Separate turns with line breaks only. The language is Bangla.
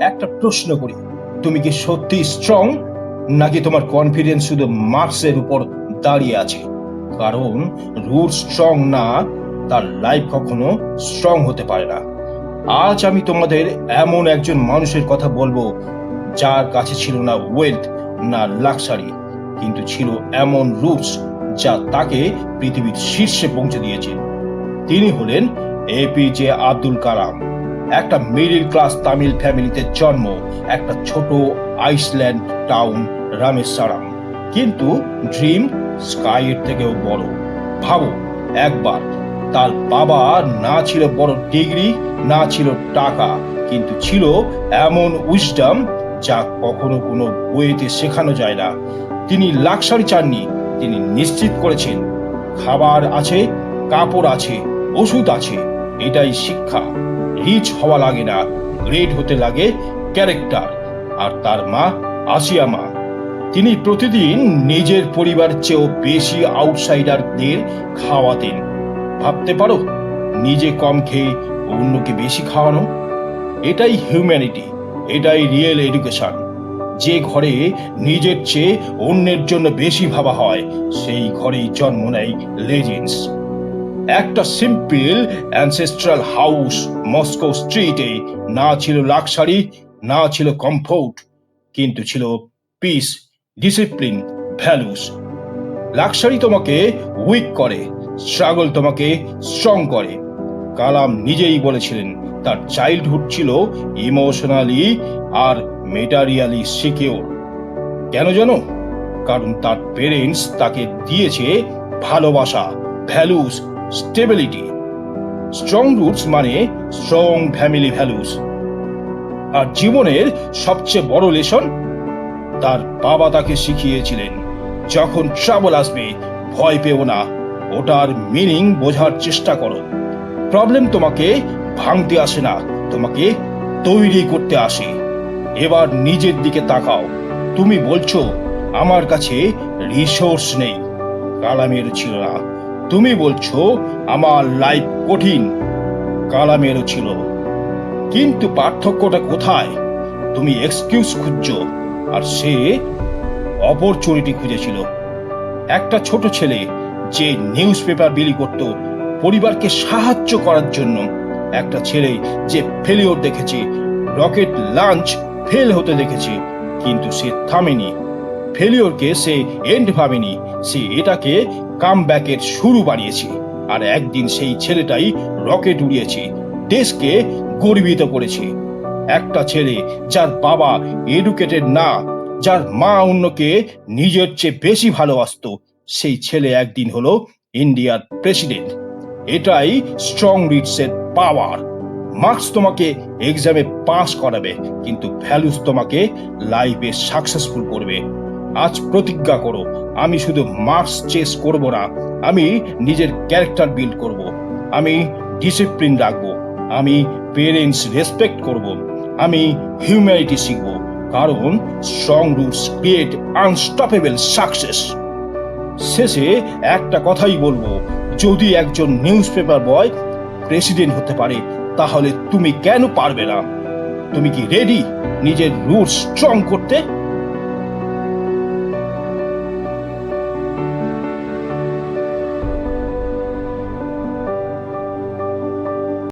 একটা প্রশ্ন করি, তুমি কি সত্যি স্ট্রং, নাকি তোমার কনফিডেন্স শুধু মার্কসের উপর দাঁড়িয়ে আছে? কারণ রুট স্ট্রং না, তার লাইফ কখনো স্ট্রং হতে পারে না। আজ আমি তোমাদের এমন একজন মানুষের কথা বলবো যার কাছে ছিল না ওয়েলথ না লাক্সারি, কিন্তু ছিল এমন রুটস যা তাকে পৃথিবীর শীর্ষে পৌঁছে দিয়েছে। তিনি হলেন এপিজে আব্দুল কালাম। একটা মিডল ক্লাস তামিল ফ্যামিলিতে জন্ম, একটা ছোট আইসল্যান্ড টাউন রামেশ্বরম, কিন্তু ড্রিম স্কাইয়ের থেকেও বড়। ভাবো একবার, তার বাবা না ছিল বড় ডিগ্রি, না ছিল টাকা, কিন্তু ছিল এমন উইজডম যা কখনো কোনো বইতে শেখানো যায় না। তিনি লাক্সারি চাননি, তিনি নিশ্চিত করেছেন খাবার আছে, কাপড় আছে, ওষুধ আছে। এটাই শিক্ষা। রিচ হওয়া লাগে না, গ্রেট হতে লাগে ক্যারেক্টার। আর তার মা আসিয়া মা, তিনি প্রতিদিন নিজের পরিবার চেয়েও বেশি আউটসাইডারদের খাওয়াতেন। ভাবতে পারো, নিজে কম খেয়ে অন্যকে বেশি খাওয়ানো। এটাই হিউম্যানিটি, এটাই রিয়েল এডুকেশন। যে ঘরে নিজের চেয়ে অন্যের জন্য বেশি ভাবা হয়, সেই ঘরেই জন্ম নেয় লেজেন্ডস। একটা সিম্পল অ্যানসেস্ট্রাল হাউস মস্কো স্ট্রিটে না ছিল লাক্সারি, না ছিল কমফোর্ট, কিন্তু ছিল পিস, ডিসিপ্লিন, ভ্যালুস। লাক্সারি তোমাকে উইক করে, স্ট্রাগল তোমাকে স্ট্রং করে। কালাম নিজেই বলেছিলেন তার চাইল্ডহুড ছিল ইমোশনালি আর মেটারিয়ালি সিকিউর। কেন জানো? কারণ তার পেরেন্টস তাকে দিয়েছে ভালোবাসা, ভ্যালুস, স্টেবিলিটি। স্ট্রং রুটস মানে স্ট্রং ফ্যামিলি ভ্যালুস। আর জীবনের সবচেয়ে বড় লেসন তার বাবা তাকে শিখিয়েছিলেন, যখন ট্রাবল আসবে ভয় পেও না, ওটার মিনিং বোঝার চেষ্টা করো। প্রবলেম তোমাকে ভাঙতে আসে না, তোমাকে তৈরি করতে আসে। এবার নিজের দিকে তাকাও। তুমি বলছো আমার কাছে রিসোর্স নেই, কালামের ছিল না। তুমি বলছো আমার লাইফ কঠিন, কালামেরও ছিল। কিন্তু পার্থক্যটা কোথায়? তুমি এক্সকিউজ খুঁজছো, আর সে অপরচুনিটি খুঁজেছিল। একটা ছোট ছেলে যে নিউজ পেপার বিলি করত পরিবারকে সাহায্য করার জন্য, একটা ছেলে যে ফেলিওর দেখেছে, রকেট লঞ্চ ফেল হতে দেখেছে, কিন্তু সে থামেনি। ফেলিওরকে সে এন্ড ভাবেনি, সে এটাকে কামব্যাকের শুরু বানিয়েছে। আর একদিন সেই ছেলেটাই রকেট উড়িয়েছে, দেশকে গর্বিত করেছে। একটা ছেলে যার বাবা এডুকেটেড না, যার মা অন্যকে নিজের চেয়ে বেশি ভালোবাসতো, সেই ছেলে একদিন হলো ইন্ডিয়ার প্রেসিডেন্ট। এটাই স্ট্রং রিটসের পাওয়ার। মার্কস তোমাকে এক্সামে পাস করাবে, কিন্তু ভ্যালুস তোমাকে লাইফে সাকসেসফুল করবে। আজ প্রতিজ্ঞা করো, আমি শুধু মার্কস চেস করব না, আমি নিজের ক্যারেক্টার বিল্ড করব। আমি ডিসিপ্লিন রাখবো, আমি পেরেন্টস রেসপেক্ট করব, আমি হিউম্যানিটি শিখব। কারণ strong roots create unstoppable success. শেষে একটা কথাই বলবো, যদি একজন নিউজ পেপার বয় প্রেসিডেন্ট হতে পারে, তাহলে তুমি কেন পারবে না? তুমি কি রেডি নিজের রুট স্ট্রং করতে?